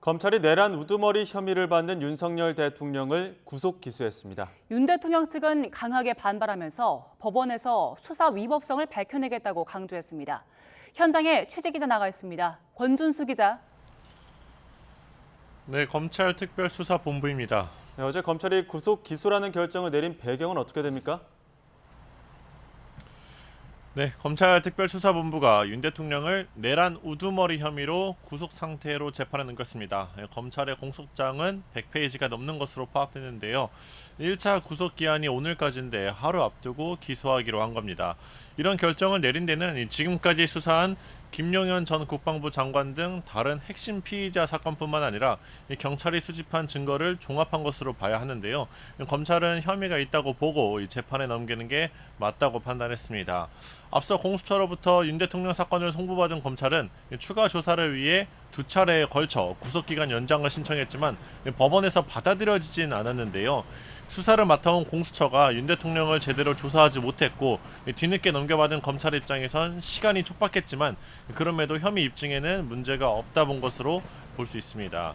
검찰이 내란 우두머리 혐의를 받는 윤석열 대통령을 구속 기소했습니다. 윤 대통령 측은 강하게 반발하면서 법원에서 수사 위법성을 밝혀내겠다고 강조했습니다. 현장에 취재기자 나가 있습니다. 권준수 기자. 네, 검찰 특별수사본부입니다. 네, 어제 검찰이 구속 기소라는 결정을 내린 배경은 어떻게 됩니까? 네, 검찰 특별수사본부가 윤 대통령을 내란 우두머리 혐의로 구속 상태로 재판에 넘겼습니다. 검찰의 공소장은 100페이지가 넘는 것으로 파악됐는데요. 1차 구속기한이 오늘까지인데 하루 앞두고 기소하기로 한 겁니다. 이런 결정을 내린 데는 지금까지 수사한 김용현 전 국방부 장관 등 다른 핵심 피의자 사건뿐만 아니라 경찰이 수집한 증거를 종합한 것으로 봐야 하는데요. 검찰은 혐의가 있다고 보고 재판에 넘기는 게 맞다고 판단했습니다. 앞서 공수처로부터 윤 대통령 사건을 송부받은 검찰은 추가 조사를 위해 두 차례에 걸쳐 구속기간 연장을 신청했지만 법원에서 받아들여지진 않았는데요. 수사를 맡아온 공수처가 윤 대통령을 제대로 조사하지 못했고 뒤늦게 넘겨받은 검찰 입장에선 시간이 촉박했지만 그럼에도 혐의 입증에는 문제가 없다 본 것으로 볼 수 있습니다.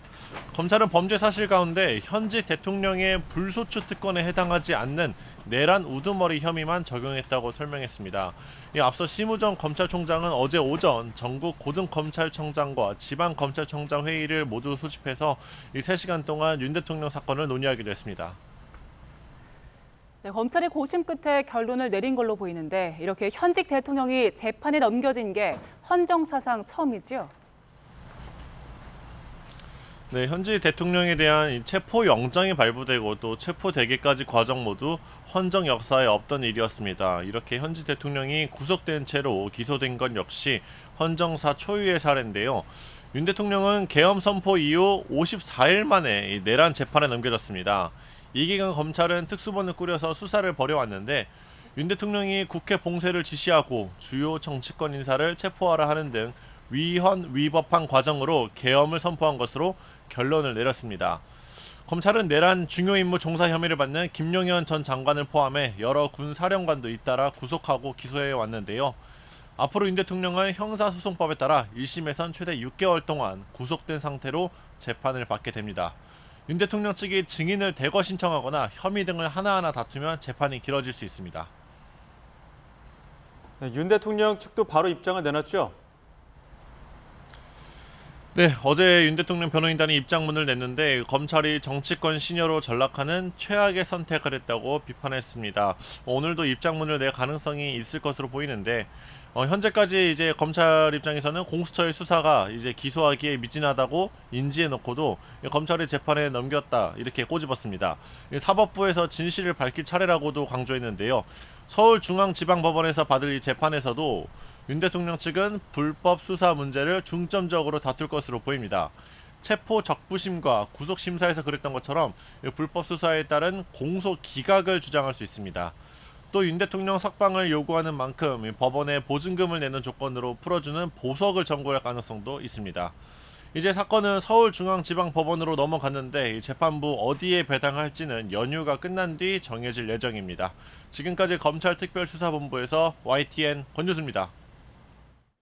검찰은 범죄 사실 가운데 현직 대통령의 불소추 특권에 해당하지 않는 내란 우두머리 혐의만 적용했다고 설명했습니다. 앞서 심우정 검찰총장은 어제 오전 전국 고등검찰청장과 지방검찰청장 회의를 모두 소집해서 3시간 동안 윤 대통령 사건을 논의하기도 했습니다. 네, 검찰이 고심 끝에 결론을 내린 걸로 보이는데 이렇게 현직 대통령이 재판에 넘겨진 게 헌정사상 처음이지요? 네, 현지 대통령에 대한 체포 영장이 발부되고 또 체포되기까지 과정 모두 헌정 역사에 없던 일이었습니다. 이렇게 현지 대통령이 구속된 채로 기소된 건 역시 헌정사 초유의 사례인데요. 윤 대통령은 계엄 선포 이후 54일 만에 내란 재판에 넘겨졌습니다. 이 기간 검찰은 특수본을 꾸려서 수사를 벌여왔는데 윤 대통령이 국회 봉쇄를 지시하고 주요 정치권 인사를 체포하라 하는 등 위헌 위법한 과정으로 계엄을 선포한 것으로 결론을 내렸습니다. 검찰은 내란 중요 임무 종사 혐의를 받는 김용현 전 장관을 포함해 여러 군 사령관도 잇따라 구속하고 기소해 왔는데요. 앞으로 윤 대통령은 형사소송법에 따라 1심에선 최대 6개월 동안 구속된 상태로 재판을 받게 됩니다. 윤 대통령 측이 증인을 대거 신청하거나 혐의 등을 하나하나 다투면 재판이 길어질 수 있습니다. 네, 윤 대통령 측도 바로 입장을 내놨죠? 네, 어제 윤 대통령 변호인단이 입장문을 냈는데 검찰이 정치권 시녀로 전락하는 최악의 선택을 했다고 비판했습니다. 오늘도 입장문을 낼 가능성이 있을 것으로 보이는데 현재까지 이제 검찰 입장에서는 공수처의 수사가 이제 기소하기에 미진하다고 인지해놓고도 검찰이 재판에 넘겼다 이렇게 꼬집었습니다. 사법부에서 진실을 밝힐 차례라고도 강조했는데요. 서울중앙지방법원에서 받을 이 재판에서도 윤 대통령 측은 불법 수사 문제를 중점적으로 다툴 것으로 보입니다. 체포 적부심과 구속 심사에서 그랬던 것처럼 불법 수사에 따른 공소 기각을 주장할 수 있습니다. 또 윤 대통령 석방을 요구하는 만큼 법원에 보증금을 내는 조건으로 풀어주는 보석을 청구할 가능성도 있습니다. 이제 사건은 서울중앙지방법원으로 넘어갔는데 재판부 어디에 배당할지는 연휴가 끝난 뒤 정해질 예정입니다. 지금까지 검찰특별수사본부에서 YTN 권준수입니다.